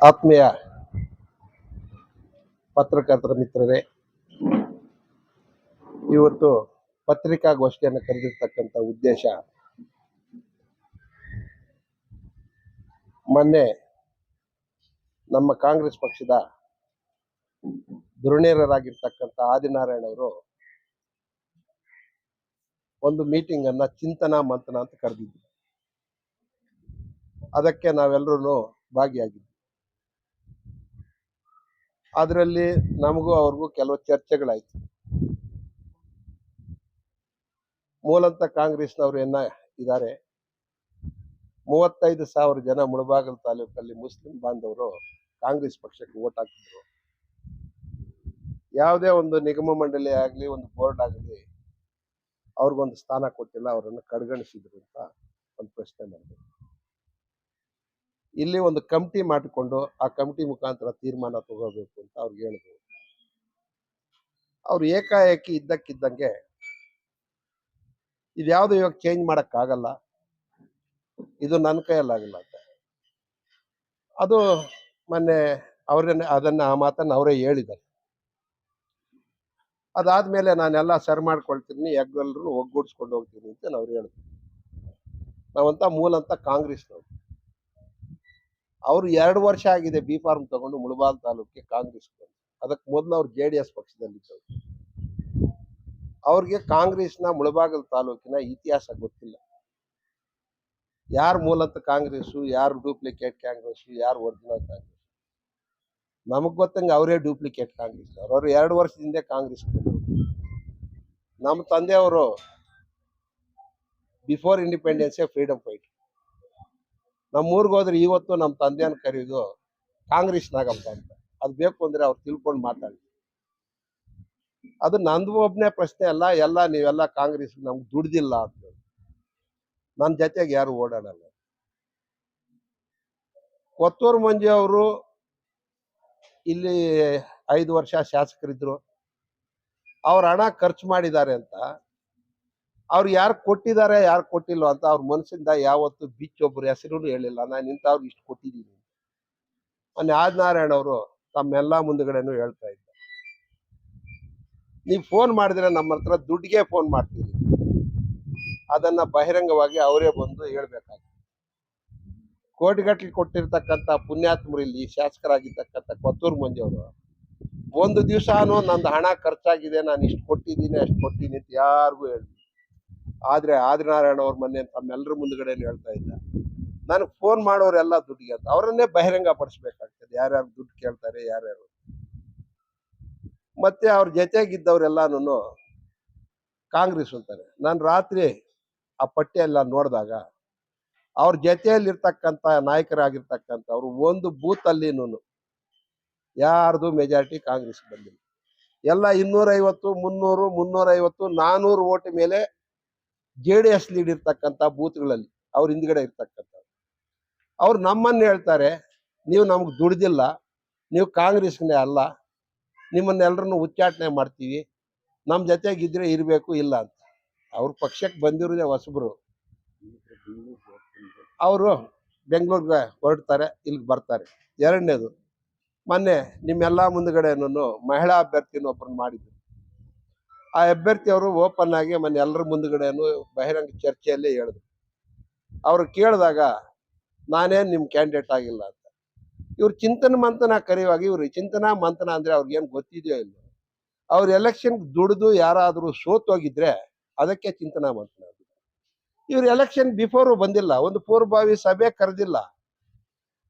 ಆತ್ಮೀಯ ಪತ್ರಕರ್ತರ ಮಿತ್ರರೇ, ಇವತ್ತು ಪತ್ರಿಕಾಗೋಷ್ಠಿಯನ್ನು ಕರೆದಿರ್ತಕ್ಕಂಥ ಉದ್ದೇಶ, ಮೊನ್ನೆ ನಮ್ಮ ಕಾಂಗ್ರೆಸ್ ಪಕ್ಷದ ಧುರೀಣರಾಗಿರ್ತಕ್ಕಂಥ ಆದಿನಾರಾಯಣ ಅವರು ಒಂದು ಮೀಟಿಂಗ್ ಅನ್ನ ಚಿಂತನಾ ಮಂಥನ ಅಂತ ಕರೆದಿದ್ವಿ. ಅದಕ್ಕೆ ನಾವೆಲ್ಲರೂ ಭಾಗಿಯಾಗಿದ್ವಿ. ಅದರಲ್ಲಿ ನಮಗೂ ಅವ್ರಿಗೂ ಕೆಲವು ಚರ್ಚೆಗಳಾಯ್ತು. ಮೂಲಂತ ಕಾಂಗ್ರೆಸ್ನವರು ಇದ್ದಾರೆ. 35,000 ಜನ ಮುಳಬಾಗಿಲು ತಾಲೂಕಲ್ಲಿ ಮುಸ್ಲಿಂ ಬಾಂಧವರು ಕಾಂಗ್ರೆಸ್ ಪಕ್ಷಕ್ಕೆ ವೋಟ್ ಹಾಕಿದ್ರು. ಯಾವುದೇ ಒಂದು ನಿಗಮ ಮಂಡಳಿ ಆಗಲಿ, ಒಂದು ಬೋರ್ಡ್ ಆಗಲಿ ಅವ್ರಿಗೊಂದು ಸ್ಥಾನ ಕೊಟ್ಟಿಲ್ಲ, ಅವರನ್ನು ಕಡೆಗಣಿಸಿದ್ರು ಅಂತ ಒಂದು ಪ್ರಶ್ನೆ ಮಾಡಿದ್ರು. ಇಲ್ಲಿ ಒಂದು ಕಮಿಟಿ ಮಾಡಿಕೊಂಡು ಆ ಕಮಿಟಿ ಮುಖಾಂತರ ತೀರ್ಮಾನ ತಗೋಬೇಕು ಅಂತ ಅವ್ರಿಗೆ ಹೇಳಿದ್ರು. ಅವ್ರು ಏಕಾಏಕಿ ಇದ್ದಕ್ಕಿದ್ದಂಗೆ ಇದ್ಯಾವುದು ಇವಾಗ ಚೇಂಜ್ ಮಾಡಕ್ಕಾಗಲ್ಲ, ಇದು ನನ್ನ ಕೈಯಲ್ಲಾಗಲ್ಲ ಅಂತ. ಅದು ಮೊನ್ನೆ ಆ ಮಾತನ್ನು ಅವರೇ ಹೇಳಿದ್ದಾರೆ. ಅದಾದ್ಮೇಲೆ ನಾನೆಲ್ಲ ಸರಿ ಮಾಡ್ಕೊಳ್ತೀನಿ, ಎಲ್ಲರೂ ಒಗ್ಗೂಡಿಸ್ಕೊಂಡು ಹೋಗ್ತೀನಿ ಅಂತ ನಾವು ಹೇಳಿದ್ವಿ. ನಾವಂತ ಮೂಲಂತ ಕಾಂಗ್ರೆಸ್ನವ್ರು. ಅವ್ರು 2 ವರ್ಷ ಆಗಿದೆ ಬಿ ಫಾರ್ಮ್ ತಗೊಂಡು ಮುಳಬಾಗಿಲು ತಾಲೂಕಿಗೆ ಕಾಂಗ್ರೆಸ್ ಬಂದು. ಅದಕ್ಕೆ ಮೊದಲು ಅವ್ರು JDS ಪಕ್ಷದಲ್ಲಿದ್ದವರು. ಅವ್ರಿಗೆ ಕಾಂಗ್ರೆಸ್ನ ಮುಳಬಾಗಿಲು ತಾಲೂಕಿನ ಇತಿಹಾಸ ಗೊತ್ತಿಲ್ಲ. ಯಾರು ಮೂಲಂತ ಕಾಂಗ್ರೆಸ್, ಯಾರು ಡೂಪ್ಲಿಕೇಟ್ ಕಾಂಗ್ರೆಸ್, ಯಾರು ಒರಿಜಿನಲ್ ಕಾಂಗ್ರೆಸ್. ನಮಗ್ ಗೊತ್ತಂಗೆ ಅವರೇ ಡೂಪ್ಲಿಕೇಟ್ ಕಾಂಗ್ರೆಸ್. ಅವರು 2 ವರ್ಷದಿಂದ ಕಾಂಗ್ರೆಸ್. ನಮ್ಮ ತಂದೆಯವರು ಬಿಫೋರ್ ಇಂಡಿಪೆಂಡೆನ್ಸೇ ಫ್ರೀಡಮ್ ಫೈಟ್. ನಮ್ಮೂರ್ಗೆ ಹೋದ್ರೆ ಇವತ್ತು ನಮ್ಮ ತಂದೆಯನ್ನು ಕರೆಯೋದು ಕಾಂಗ್ರೆಸ್ ನಾಗಪ್ಪ ಅಂತ. ಅದು ಬೇಕು ಅಂದ್ರೆ ಅವ್ರು ತಿಳ್ಕೊಂಡು ಮಾತಾಡಿ. ಅದು ನಂದು ಒಬ್ಬನೇ ಪ್ರಶ್ನೆ ಅಲ್ಲ, ನೀವೆಲ್ಲ ಕಾಂಗ್ರೆಸ್ ನಮ್ಗೆ ದುಡ್ದಿಲ್ಲ ಅಂತ. ನನ್ನ ಜೊತೆಗೆ ಯಾರು ಓಡಾಡಲ್ಲ. ಕೊತ್ತೂರು ಮಂಜು ಅವರು ಇಲ್ಲಿ 5 ವರ್ಷ ಶಾಸಕರಿದ್ರು. ಅವ್ರ ಹಣ ಖರ್ಚು ಮಾಡಿದ್ದಾರೆ ಅಂತ, ಅವ್ರು ಯಾರು ಕೊಟ್ಟಿದ್ದಾರೆ ಯಾರು ಕೊಟ್ಟಿಲ್ಲ ಅಂತ ಅವ್ರ ಮನಸ್ಸಿಂದ ಯಾವತ್ತು ಬಿಚ್ಚೊಬ್ಬರು ಹೆಸರು ಹೇಳಿಲ್ಲ. ನಾನು ಇಂಥವ್ರು ಇಷ್ಟು ಕೊಟ್ಟಿದ್ದೀನಿ. ಮೊನ್ನೆ ಆದಿನಾರಾಯಣ ಅವರು ತಮ್ಮೆಲ್ಲ ಮುಂದುಗಡೆನೂ ಹೇಳ್ತಾ ಇದ್ದ, ನೀವು ಫೋನ್ ಮಾಡಿದ್ರೆ ನಮ್ಮ ಹತ್ರ ದುಡ್ಡಿಗೆ ಫೋನ್ ಮಾಡ್ತೀವಿ, ಅದನ್ನ ಬಹಿರಂಗವಾಗಿ ಅವರೇ ಬಂದು ಹೇಳ್ಬೇಕಾಗ್ತದೆ. ಕೋಟಿಗಟ್ಟಲೆ ಕೊಟ್ಟಿರ್ತಕ್ಕಂಥ ಪುಣ್ಯಾತ್ಮರು ಇಲ್ಲಿ ಶಾಸಕರಾಗಿರ್ತಕ್ಕಂಥ ಕೊತ್ತೂರು ಮಂಜು ಅವರು ಒಂದು ದಿವಸನೂ ನಂದು ಹಣ ಖರ್ಚಾಗಿದೆ, ನಾನು ಇಷ್ಟು ಕೊಟ್ಟಿದ್ದೀನಿ ಅಷ್ಟು ಕೊಟ್ಟಿದ್ದೀನಿ ಅಂತ ಯಾರಿಗೂ ಹೇಳಿ. ಆದ್ರೆ ಆದಿನಾರಾಯಣ ಅವ್ರ ಮೊನ್ನೆ ತಮ್ಮೆಲ್ಲರ ಮುಂದುಗಡೆ ಹೇಳ್ತಾ ಇದ್ದ, ನನಗೆ ಫೋನ್ ಮಾಡೋರೆಲ್ಲ ದುಡ್ಡಿಗೆ ಅಂತ. ಅವರನ್ನೇ ಬಹಿರಂಗ ಪಡಿಸ್ಬೇಕಾಗ್ತದೆ, ಯಾರ್ಯಾರು ದುಡ್ಡು ಕೇಳ್ತಾರೆ ಯಾರ್ಯಾರು. ಮತ್ತೆ ಅವ್ರ ಜೊತೆಗಿದ್ದವ್ರೆಲ್ಲಾನು ಕಾಂಗ್ರೆಸ್ ಅಂತಾರೆ. ನಾನು ರಾತ್ರಿ ಆ ಪಟ್ಟಿಯೆಲ್ಲ ನೋಡಿದಾಗ ಅವ್ರ ಜೊತೆಯಲ್ಲಿರ್ತಕ್ಕಂಥ ನಾಯಕರಾಗಿರ್ತಕ್ಕಂಥವ್ರು ಒಂದು ಬೂತ್ ಅಲ್ಲಿನೂ ಯಾರ್ದು ಮೆಜಾರಿಟಿ ಕಾಂಗ್ರೆಸ್ ಬಂದಿಲ್ಲ. ಎಲ್ಲ 250, 300, 350, 400 ಓಟ್ ಮೇಲೆ JDS ಲೀಡ್ ಇರ್ತಕ್ಕಂಥ ಬೂತ್ಗಳಲ್ಲಿ ಅವ್ರ ಹಿಂದ್ಗಡೆ ಇರ್ತಕ್ಕಂಥವ್ರು. ಅವ್ರು ನಮ್ಮನ್ನ ಹೇಳ್ತಾರೆ, ನೀವು ನಮ್ಗೆ ದುಡ್ದಿಲ್ಲ, ನೀವು ಕಾಂಗ್ರೆಸ್ನೇ ಅಲ್ಲ, ನಿಮ್ಮನ್ನೆಲ್ಲರನ್ನು ಉಚ್ಚಾಟನೆ ಮಾಡ್ತೀವಿ, ನಮ್ಮ ಜೊತೆಗಿದ್ರೆ ಇರಬೇಕು ಇಲ್ಲ ಅಂತ. ಅವ್ರ ಪಕ್ಷಕ್ಕೆ ಬಂದಿರೋದೇ ಹೊಸಬ್ರು. ಅವರು ಬೆಂಗಳೂರಿಗೆ ಹೊರಡ್ತಾರೆ, ಇಲ್ಲಿಗೆ ಬರ್ತಾರೆ. ಎರಡನೇದು, ಮೊನ್ನೆ ನಿಮ್ಮೆಲ್ಲ ಮುಂದುಗಡೆನೂ ಮಹಿಳಾ ಅಭ್ಯರ್ಥಿನ ಒಬ್ಬರನ್ನ ಮಾಡಿದ್ರು. ಆ ಅಭ್ಯರ್ಥಿ ಅವರು ಓಪನ್ ಆಗಿ ಮೊನ್ನೆ ಎಲ್ಲರ ಮುಂದುಗಡೆನು ಬಹಿರಂಗ ಚರ್ಚೆಯಲ್ಲೇ ಹೇಳಿದ್ರು. ಅವ್ರು ಕೇಳಿದಾಗ ನಾನೇನು ನಿಮ್ಮ ಕ್ಯಾಂಡಿಡೇಟ್ ಆಗಿಲ್ಲ ಅಂತ. ಇವ್ರು ಚಿಂತನ ಮಂಥನ ಕರೆಯುವಾಗ ಇವ್ರು ಚಿಂತನಾ ಮಂಥನ ಅಂದ್ರೆ ಅವ್ರಿಗೇನು ಗೊತ್ತಿದೆಯೋ ಇಲ್ಲ. ಅವ್ರ ಎಲೆಕ್ಷನ್ ದುಡಿದು ಯಾರಾದರೂ ಸೋತೋಗಿದ್ರೆ ಅದಕ್ಕೆ ಚಿಂತನಾ ಮಂಥನ. ಇವ್ರು ಎಲೆಕ್ಷನ್ ಬಿಫೋರು ಬಂದಿಲ್ಲ, ಒಂದು ಪೂರ್ವಭಾವಿ ಸಭೆ ಕರೆದಿಲ್ಲ.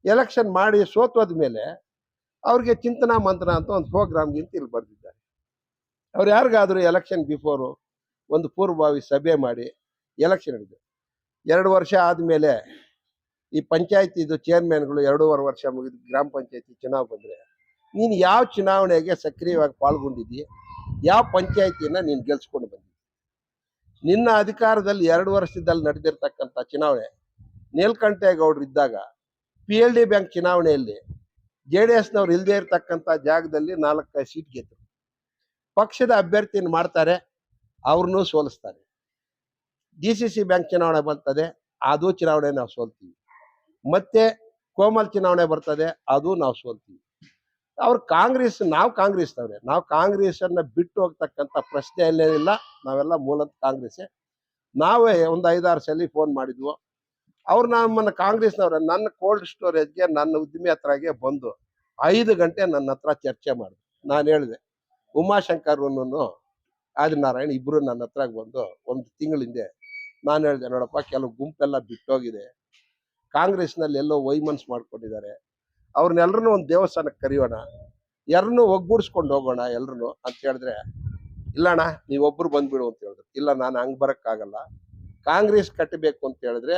ಎಲೆಕ್ಷನ್ ಮಾಡಿ ಸೋತೋದ್ಮೇಲೆ ಅವ್ರಿಗೆ ಚಿಂತನಾ ಮಂಥನ ಅಂತ ಒಂದು ಪ್ರೋಗ್ರಾಮ್ಗಿಂತ ಇಲ್ಲಿ ಬರ್ದಿದ್ದಾರೆ. ಅವ್ರು ಯಾರಿಗಾದ್ರೂ ಎಲೆಕ್ಷನ್ ಬಿಫೋರು ಒಂದು ಪೂರ್ವಭಾವಿ ಸಭೆ ಮಾಡಿ ಎಲೆಕ್ಷನ್ ಹಿಡಿದ್ರು. 2 ವರ್ಷ ಆದ್ಮೇಲೆ ಈ ಪಂಚಾಯತಿದು ಚೇರ್ಮನ್ಗಳು 2.5 ವರ್ಷ ಮುಗಿದು ಗ್ರಾಮ ಪಂಚಾಯತಿ ಚುನಾವಣೆ ಬಂದ್ರೆ ನೀನು ಯಾವ ಚುನಾವಣೆಗೆ ಸಕ್ರಿಯವಾಗಿ ಪಾಲ್ಗೊಂಡಿದ್ದೀಯ, ಯಾವ ಪಂಚಾಯತಿಯನ್ನ ನೀನು ಗೆಲ್ಸ್ಕೊಂಡು ಬಂದಿದ್ದೀಯ. ನಿನ್ನ ಅಧಿಕಾರದಲ್ಲಿ 2 ವರ್ಷದಲ್ಲಿ ನಡೆದಿರ್ತಕ್ಕಂಥ ಚುನಾವಣೆ, ನೀಲಕಂಠೇಗೌಡರು ಇದ್ದಾಗ PLD ಬ್ಯಾಂಕ್ ಚುನಾವಣೆಯಲ್ಲಿ JDSನವ್ರು ಇಲ್ಲದೆ ಇರ್ತಕ್ಕಂಥ ಜಾಗದಲ್ಲಿ 4 ಸೀಟ್ ಗೆದ್ರು. ಪಕ್ಷದ ಅಭ್ಯರ್ಥಿಯನ್ನು ಮಾಡ್ತಾರೆ, ಅವ್ರನ್ನೂ ಸೋಲಿಸ್ತಾರೆ. DCC ಬ್ಯಾಂಕ್ ಚುನಾವಣೆ ಬರ್ತದೆ, ಅದು ಚುನಾವಣೆ ನಾವು ಸೋಲ್ತೀವಿ. ಮತ್ತೆ ಕೋಮಲ್ ಚುನಾವಣೆ ಬರ್ತದೆ, ಅದು ನಾವು ಸೋಲ್ತೀವಿ. ಅವ್ರು ನಾವು ಕಾಂಗ್ರೆಸ್ನವ್ರೆ, ನಾವು ಕಾಂಗ್ರೆಸ್ಸನ್ನ ಬಿಟ್ಟು ಹೋಗ್ತಕ್ಕಂಥ ಪ್ರಶ್ನೆಯಲ್ಲೇ ಇಲ್ಲ. ನಾವೆಲ್ಲ ಮೂಲತಃ ಕಾಂಗ್ರೆಸ್ಸೇ. ನಾವೇ ಒಂದು 5-6 ಸಲ ಫೋನ್ ಮಾಡಿದ್ವು. ಅವ್ರು ನಮ್ಮನ್ನ ಕಾಂಗ್ರೆಸ್ನವ್ರ ನನ್ನ ಕೋಲ್ಡ್ ಸ್ಟೋರೇಜ್ಗೆ, ನನ್ನ ಉದ್ದಿಮೆ ಹತ್ರಗೆ ಬಂದು 5 ಗಂಟೆ ನನ್ನ ಹತ್ರ ಚರ್ಚೆ ಮಾಡಿದ್ರು. ನಾನು ಹೇಳಿದೆ, ಉಮಾಶಂಕರ್ನು ಆದಿನಾರಾಯಣ್ ಇಬ್ರು ನನ್ನ ಹತ್ರ ಬಂದು ಒಂದು ತಿಂಗಳ ಹಿಂದೆ ನಾನು ಹೇಳಿದೆ, ನೋಡಪ್ಪ, ಕೆಲವು ಗುಂಪೆಲ್ಲ ಬಿಟ್ಟೋಗಿದೆ, ಕಾಂಗ್ರೆಸ್ನಲ್ಲಿ ಎಲ್ಲೋ ವೈಮನ್ಸ್ ಮಾಡ್ಕೊಂಡಿದ್ದಾರೆ, ಅವ್ರನ್ನೆಲ್ಲರನ್ನೂ ಒಂದು ದೇವಸ್ಥಾನಕ್ಕೆ ಕರೆಯೋಣ, ಎಲ್ಲರನ್ನೂ ಒಗ್ಗೂಡಿಸ್ಕೊಂಡು ಹೋಗೋಣ ಎಲ್ರು ಅಂತ ಹೇಳಿದ್ರೆ, ಇಲ್ಲಣ್ಣ ನೀವೊಬ್ರು ಬಂದ್ಬಿಡು ಅಂತ ಹೇಳಿದ್ರು. ಇಲ್ಲ, ನಾನು ಹಂಗ್ ಬರಕ್ಕಾಗಲ್ಲ, ಕಾಂಗ್ರೆಸ್ ಕಟ್ಟಬೇಕು ಅಂತ ಹೇಳಿದ್ರೆ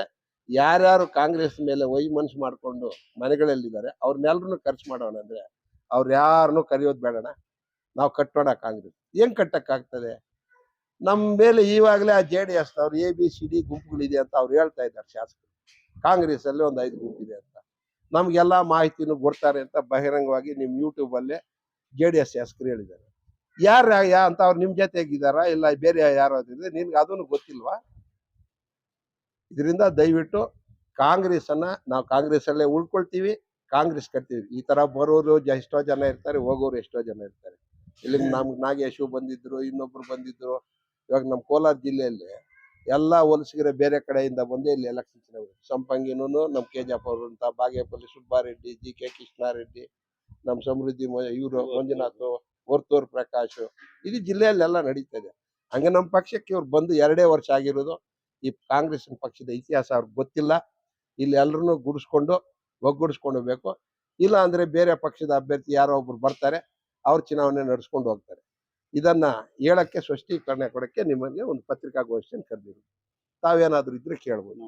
ಯಾರ್ಯಾರು ಕಾಂಗ್ರೆಸ್ ಮೇಲೆ ವೈಮನ್ಸ್ ಮಾಡ್ಕೊಂಡು ಮನೆಗಳಲ್ಲಿದ್ದಾರೆ ಅವ್ರನ್ನೆಲ್ಲರನ್ನೂ ಖರ್ಚು ಮಾಡೋಣ ಅಂದ್ರೆ, ಅವ್ರು ಯಾರನ್ನೂ ಕರೆಯೋದು ಬೇಡಣ, ನಾವು ಕಟ್ಟೋಣ ಕಾಂಗ್ರೆಸ್. ಹೆಂಗ್ ಕಟ್ಟಕ್ಕಾಗ್ತದೆ? ನಮ್ಮ ಮೇಲೆ ಈವಾಗಲೇ ಆ JDS ಅವ್ರು ABCD ಗುಂಪುಗಳಿದೆ ಅಂತ ಅವ್ರು ಹೇಳ್ತಾ ಇದ್ದಾರೆ ಶಾಸಕರು. ಕಾಂಗ್ರೆಸ್ ಅಲ್ಲಿ ಒಂದು 5 ಗುಂಪಿದೆ ಅಂತ ನಮ್ಗೆಲ್ಲಾ ಮಾಹಿತಿನೂ ಕೊಡ್ತಾರೆ ಅಂತ ಬಹಿರಂಗವಾಗಿ ನಿಮ್ ಯೂಟ್ಯೂಬ್ ಅಲ್ಲೇ JDS ಶಾಸಕರು ಹೇಳಿದ್ದಾರೆ. ಯಾರ ಅಂತ ಅವ್ರು ನಿಮ್ ಜೊತೆಗಿದಾರ ಇಲ್ಲ ಬೇರೆ ಯಾರು ಇದ್ರೆ ನಿನ್ಗೆ ಅದನ್ನು ಗೊತ್ತಿಲ್ವಾ? ಇದರಿಂದ ದಯವಿಟ್ಟು ಕಾಂಗ್ರೆಸ್ ಅನ್ನ ನಾವು ಕಾಂಗ್ರೆಸ್ ಅಲ್ಲೇ ಉಳ್ಕೊಳ್ತೀವಿ, ಕಾಂಗ್ರೆಸ್ ಕಟ್ತೀವಿ. ಈ ತರ ಬರೋರು ಎಷ್ಟೋ ಜನ ಇರ್ತಾರೆ, ಹೋಗೋರು ಎಷ್ಟೋ ಜನ ಇರ್ತಾರೆ. ಇಲ್ಲಿ ನಮ್ಗೆ ನಾಗೇಶು ಬಂದಿದ್ರು, ಇನ್ನೊಬ್ರು ಬಂದಿದ್ರು. ಇವಾಗ ನಮ್ಮ ಕೋಲಾರ ಜಿಲ್ಲೆಯಲ್ಲಿ ಎಲ್ಲಾ ವಲಸಿಗರೇ ಬೇರೆ ಕಡೆಯಿಂದ ಬಂದು ಇಲ್ಲಿ ಎಲೆಕ್ಷನ್ ಸಂಪಂಗಿನೂ ನಮ್ಮ KJಪ್ಪ ಅವರು ಅಂತ, ಬಾಗೇಪಲ್ಲಿ ಸುಬ್ಬಾರೆಡ್ಡಿ, GK ಕೃಷ್ಣಾರೆಡ್ಡಿ, ನಮ್ಮ ಸಮೃದ್ಧಿ ಇವರು ಮಂಜುನಾಥ್, ವರ್ತೂರ್ ಪ್ರಕಾಶ್, ಇದು ಜಿಲ್ಲೆಯಲ್ಲೆಲ್ಲ ನಡೀತದೆ. ಹಂಗೆ ನಮ್ಮ ಪಕ್ಷಕ್ಕೆ ಇವ್ರು ಬಂದು 2 ವರ್ಷ ಆಗಿರೋದು. ಈ ಕಾಂಗ್ರೆಸ್ ಪಕ್ಷದ ಇತಿಹಾಸ ಅವ್ರಿಗೆ ಗೊತ್ತಿಲ್ಲ. ಇಲ್ಲಿ ಎಲ್ಲರನ್ನೂ ಒಗ್ಗೂಡಿಸ್ಕೊಂಡು ಹೋಗ್ಬೇಕು. ಇಲ್ಲ ಅಂದ್ರೆ ಬೇರೆ ಪಕ್ಷದ ಅಭ್ಯರ್ಥಿ ಯಾರೋ ಒಬ್ರು ಬರ್ತಾರೆ, ಅವ್ರ ಚುನಾವಣೆ ನಡೆಸ್ಕೊಂಡು ಹೋಗ್ತಾರೆ. ಇದನ್ನ ಹೇಳಕ್ಕೆ ಸ್ಪಷ್ಟೀಕರಣ ಕೊಡಕ್ಕೆ ನಿಮಗೆ ಒಂದು ಪತ್ರಿಕಾಗೋಷ್ಠಿಯನ್ನು ಕರೆದಿರೋದು. ತಾವೇನಾದ್ರೂ ಇದ್ರೆ ಕೇಳ್ಬೋದು.